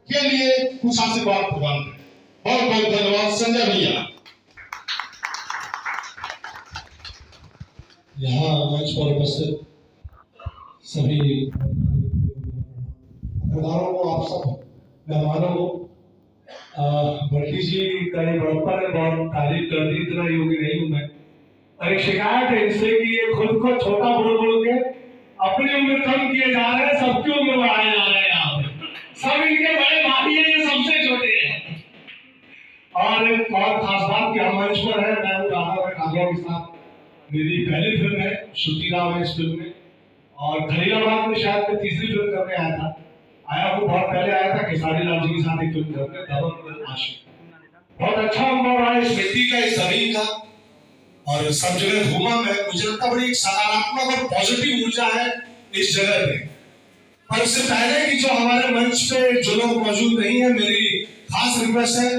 के लिए कुछ आशीर्वाद प्रदान करें। बहुत बहुत धन्यवाद संजय भैया। यहाँ मंच पर उपस्थित सभी प्रधानों को, आप सब मेहमानों को, भट्टी जी का ये बड़प्पन है, बहुत तारीफ कर दी, इतना योग्य नहीं हूँ मैं। और एक शिकायत है इससे कि ये खुद को छोटा बोल बोल के अपनी उम्र कम किए जा रहे हैं, सबकी उम्र बढ़ाए जा रहे हैं। यहाँ पे सब इनके बड़े भाई हैं, ये सबसे छोटे हैं। और एक और खास बात कि हम मंच पर है, मैं राघव के साथ मेरी पहली फिल्म है, श्रुति राव है इस फिल्म में, और खलीलाबाद में शायद मैं तीसरी फिल्म करने आया था। आया हूँ, बहुत पहले आया था खेसारी लाल जी के साथ एक फिल्म करने, धवन आशिक। बहुत अच्छा अनुभव रहा इस मिट्टी का, इस जमीन का, और सब जगह घूमा मैं। मुझे लगता बड़ी एक सकारात्मक और पॉजिटिव ऊर्जा है इस जगह पे। और इससे पहले कि जो हमारे मंच पे जो लोग मौजूद नहीं है, मेरी खास रिक्वेस्ट है,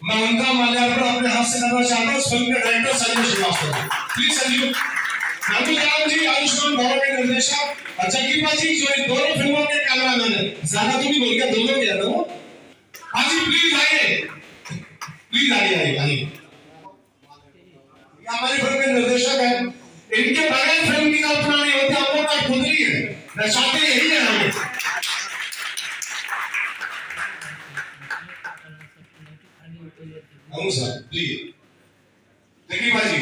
मैं उनका माल्यार्पण अपने हाथ से करना चाहता हूँ। इस फिल्म के डायरेक्टर संजय श्रीवास्तव, प्लीज संजय। नंदूराम जी, आयुष्मान भाव के निर्देशक, और जग्गीपा जी जो इन दोनों फिल्मों के कैमरामैन है। ज्यादा तो नहीं बोल गया, दोनों के हैं वो। हाँ जी, प्लीज आइए, प्लीज आइए आइए। हमारी फिल्म के निर्देशक है, इनके बगैर फिल्म की कल्पना नहीं होती। हम लोग का खुदरी है, चाहते यही है हमें। सर प्लीज जग्गीपा जी,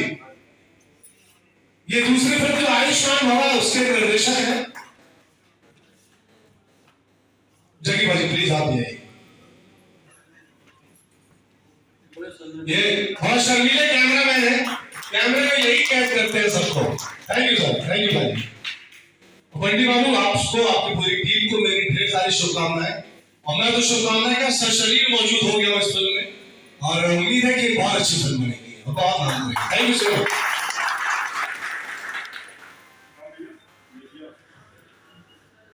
ये दूसरी फिल्म जो आयुष्मान भवा उसके निर्देशक है। जग्गीपा जी प्लीज आप आइए। ये बहुत शर्मीले कैमरामैन है, कैमरे में यही कैद करते हैं सबको। Thank you sir, thank you भाई। बंटी बाबू, आपको, आपकी पूरी टीम को मेरी ढेर सारी शुभकामनाएं। और मैं तो शुभकामनाएं का सशरीर मौजूद हो गया इस फिल्म में, और उम्मीद है कि बहुत अच्छी फिल्म बनेगी, बहुत नाम। Thank you sir.